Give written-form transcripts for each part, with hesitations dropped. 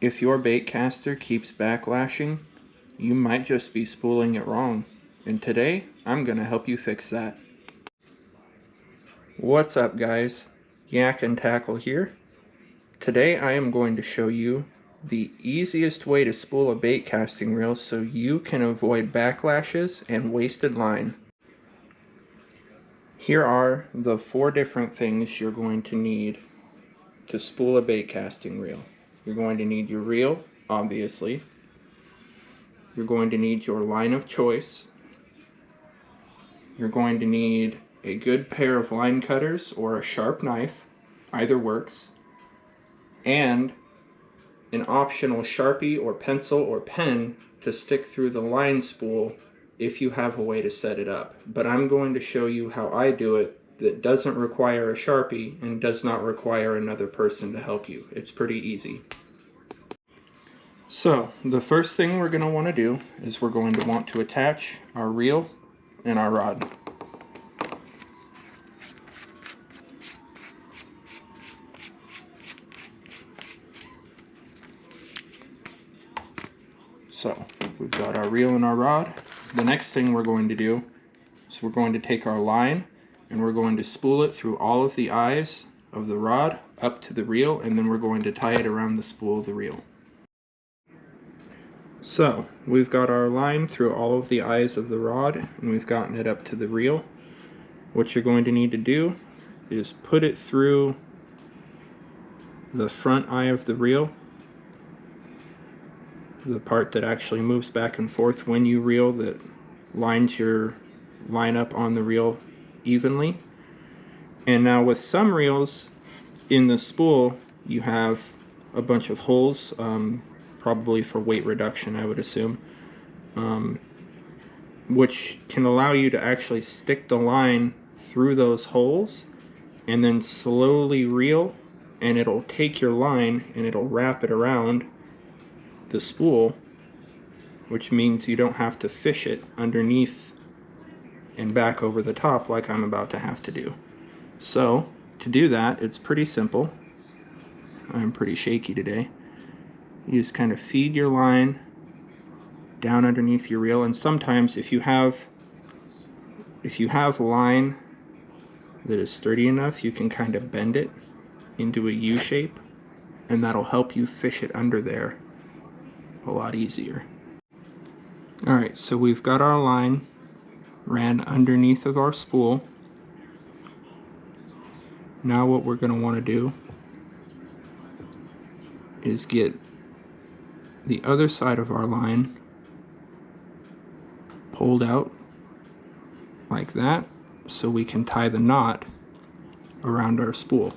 If your baitcaster keeps backlashing, you might just be spooling it wrong, and today I'm going to help you fix that. What's up guys, Yak and Tackle here. Today I am going to show you the easiest way to spool a bait casting reel so you can avoid backlashes and wasted line. Here are the 4 different things you're going to need to spool a bait casting reel. You're going to need your reel, obviously. You're going to need your line of choice. You're going to need a good pair of line cutters or a sharp knife, either works, and an optional Sharpie or pencil or pen to stick through the line spool if you have a way to set it up. But I'm going to show you how I do it that doesn't require a Sharpie and does not require another person to help you. It's pretty easy. So the first thing we're going to want to do is we're going to want to attach our reel and our rod. So we've got our reel and our rod. The next thing we're going to do is we're going to take our line and we're going to spool it through all of the eyes of the rod up to the reel, and then we're going to tie it around the spool of the reel. So we've got our line through all of the eyes of the rod and we've gotten it up to the reel. What you're going to need to do is put it through the front eye of the reel, the part that actually moves back and forth when you reel, that lines your line up on the reel evenly. And now with some reels in the spool you have a bunch of holes, probably for weight reduction I would assume, which can allow you to actually stick the line through those holes and then slowly reel, and it'll take your line and it'll wrap it around the spool, which means you don't have to fish it underneath and back over the top like I'm about to have to do. So to do that, it's pretty simple. I'm pretty shaky today. You just kind of feed your line down underneath your reel, and sometimes if you have line that is sturdy enough, you can kind of bend it into a U shape, and that'll help you fish it under there a lot easier. Alright, so we've got our line ran underneath of our spool. Now what we're going to want to do is get the other side of our line pulled out like that so we can tie the knot around our spool.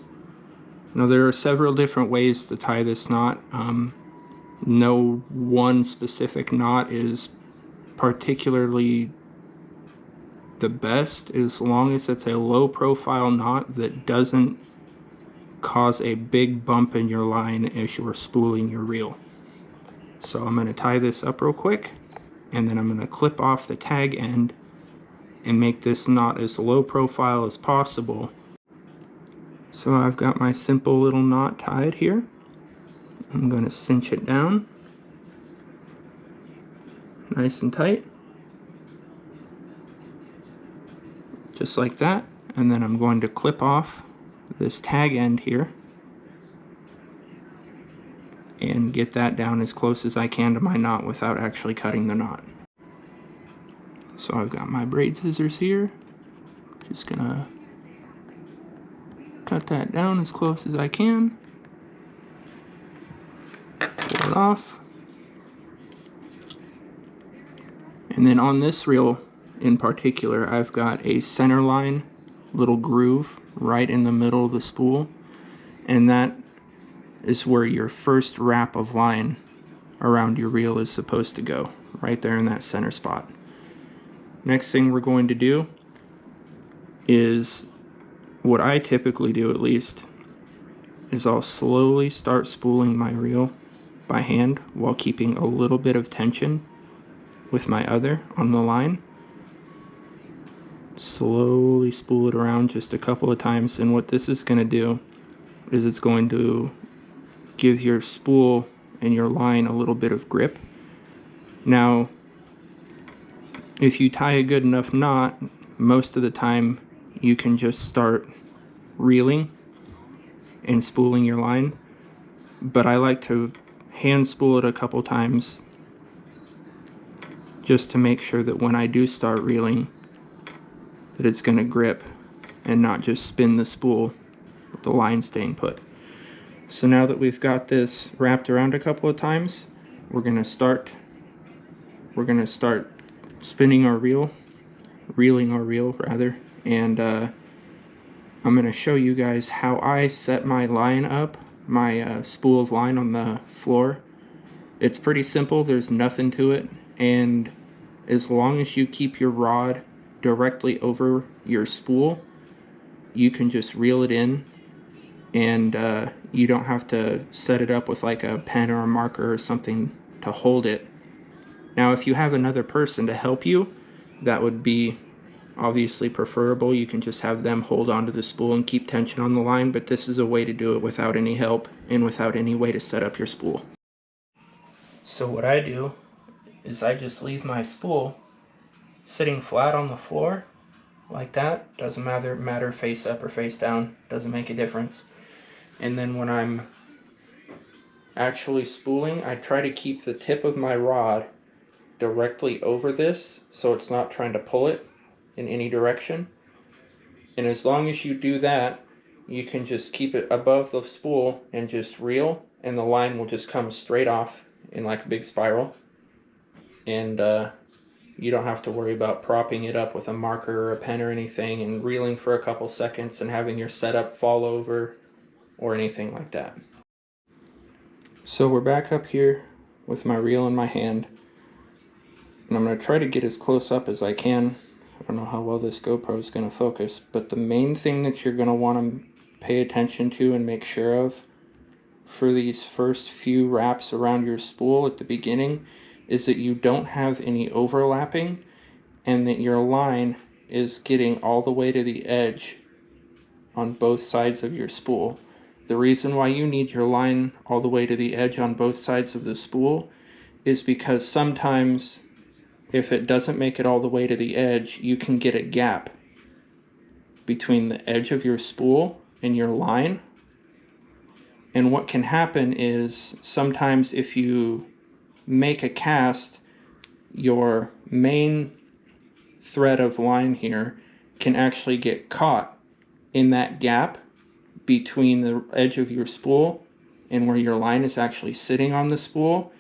Now there are several different ways to tie this knot. No one specific knot is particularly the best, as long as it's a low profile knot that doesn't cause a big bump in your line as you're spooling your reel. So I'm going to tie this up real quick, and then I'm going to clip off the tag end and make this knot as low profile as possible. So I've got my simple little knot tied here. I'm going to cinch it down nice and tight, just like that, and then I'm going to clip off this tag end here and get that down as close as I can to my knot without actually cutting the knot. So I've got my braid scissors here, just gonna cut that down as close as I can, pull it off, and then on this reel in particular I've got a center line little groove right in the middle of the spool, and that is where your first wrap of line around your reel is supposed to go, right there in that center spot. Next thing we're going to do is, what I typically do at least, is I'll slowly start spooling my reel by hand while keeping a little bit of tension with my other on the line. Slowly spool it around just a couple of times, and what this is going to do is it's going to give your spool and your line a little bit of grip. Now, if you tie a good enough knot, most of the time you can just start reeling and spooling your line, but I like to hand spool it a couple times just to make sure that when I do start reeling that it's going to grip and not just spin the spool with the line staying put. So now that we've got this wrapped around a couple of times, we're going to start spinning our reel, reeling our reel rather, and I'm going to show you guys how I set my line up, my spool of line on the floor. It's pretty simple, there's nothing to it, and as long as you keep your rod directly over your spool, you can just reel it in, and you don't have to set it up with like a pen or a marker or something to hold it. Now if you have another person to help you, that would be obviously preferable. You can just have them hold onto the spool and keep tension on the line, but this is a way to do it without any help and without any way to set up your spool. So what I do is I just leave my spool sitting flat on the floor like that. Doesn't matter face up or face down, doesn't make a difference. And then when I'm actually spooling, I try to keep the tip of my rod directly over this so it's not trying to pull it in any direction. And as long as you do that, you can just keep it above the spool and just reel, and the line will just come straight off in like a big spiral, and you don't have to worry about propping it up with a marker or a pen or anything and reeling for a couple seconds and having your setup fall over or anything like that. So we're back up here with my reel in my hand, and I'm going to try to get as close up as I can. I don't know how well this GoPro is going to focus, but the main thing that you're going to want to pay attention to and make sure of for these first few wraps around your spool at the beginning is that you don't have any overlapping and that your line is getting all the way to the edge on both sides of your spool. The reason why you need your line all the way to the edge on both sides of the spool is because sometimes if it doesn't make it all the way to the edge, you can get a gap between the edge of your spool and your line. And what can happen is sometimes if you make a cast, your main thread of line here can actually get caught in that gap between the edge of your spool and where your line is actually sitting on the spool,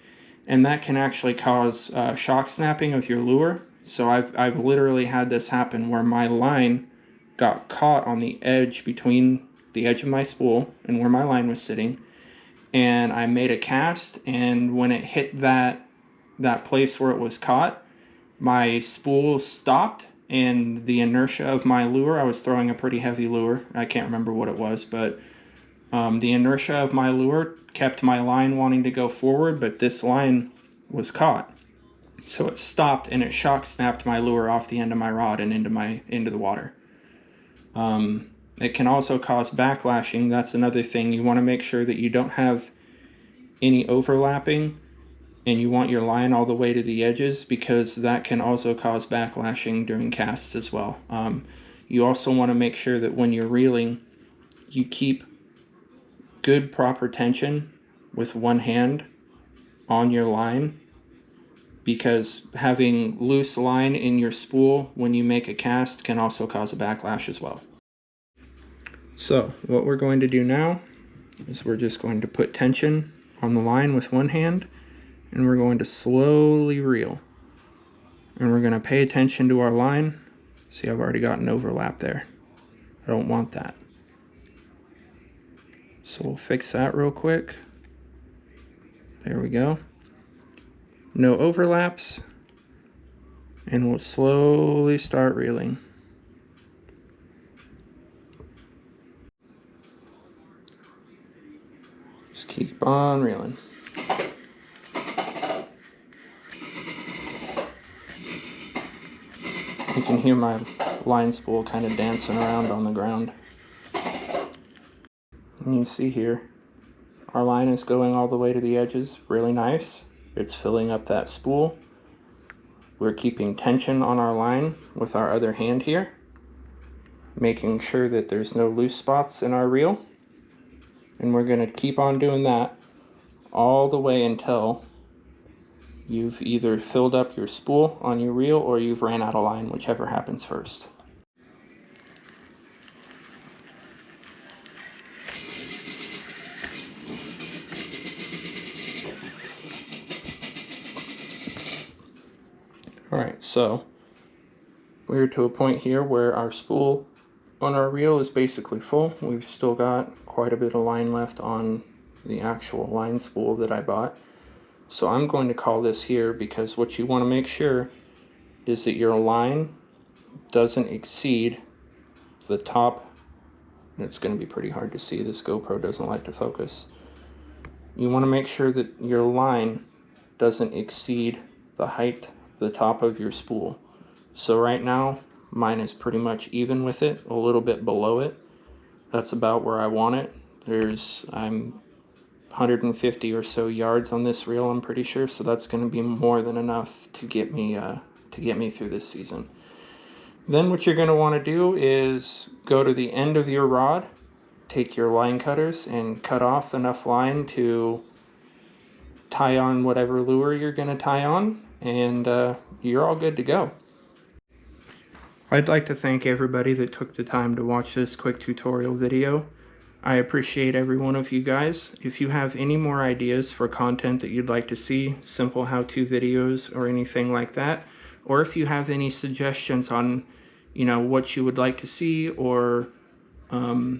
and that can actually cause shock snapping of your lure. So I've literally had this happen where my line got caught on the edge between the edge of my spool and where my line was sitting, and I made a cast, and when it hit that place where it was caught, my spool stopped, and the inertia of my lure, I was throwing a pretty heavy lure, I can't remember what it was, but the inertia of my lure kept my line wanting to go forward, but this line was caught. So it stopped and it shock snapped my lure off the end of my rod and into the water. It can also cause backlashing. That's another thing. You want to make sure that you don't have any overlapping and you want your line all the way to the edges, because that can also cause backlashing during casts as well. You also want to make sure that when you're reeling, you keep good proper tension with one hand on your line, because having loose line in your spool when you make a cast can also cause a backlash as well. So what we're going to do now is we're just going to put tension on the line with one hand, and we're going to slowly reel, and we're going to pay attention to our line. See, I've already got an overlap there. I don't want that. So we'll fix that real quick. There we go. No overlaps, and we'll slowly start reeling. Just keep on reeling. You can hear my line spool kind of dancing around on the ground. And you see here, Our line is going all the way to the edges, really nice. It's filling up that spool. We're keeping tension on our line with our other hand here, making sure that there's no loose spots in our reel. And we're going to keep on doing that all the way until you've either filled up your spool on your reel or you've ran out of line, whichever happens first. Alright, so we're to a point here where our spool on our reel is basically full. We've still got quite a bit of line left on the actual line spool that I bought. So I'm going to call this here, because what you want to make sure is that your line doesn't exceed the top. It's going to be pretty hard to see. This GoPro doesn't like to focus. You want to make sure that your line doesn't exceed the height, the top of your spool. So right now mine is pretty much even with it, a little bit below it. That's about where I want it. I'm 150 or so yards on this reel, I'm pretty sure, so that's going to be more than enough to get me through this season. Then what you're going to want to do is go to the end of your rod, take your line cutters and cut off enough line to tie on whatever lure you're going to tie on, and you're all good to go. I'd like to thank everybody that took the time to watch this quick tutorial video. I appreciate every one of you guys. If you have any more ideas for content that you'd like to see, simple how-to videos or anything like that, or if you have any suggestions on, what you would like to see, or, how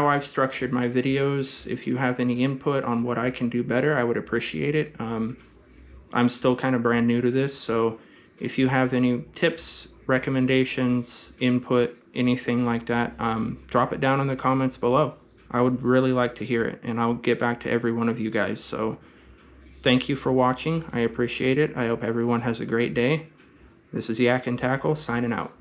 I've structured my videos, if you have any input on what I can do better, I would appreciate it. I'm still kind of brand new to this, so if you have any tips, recommendations, input, anything like that, drop it down in the comments below. I would really like to hear it, and I'll get back to every one of you guys. So thank you for watching. I appreciate it. I hope everyone has a great day. This is Yak and Tackle signing out.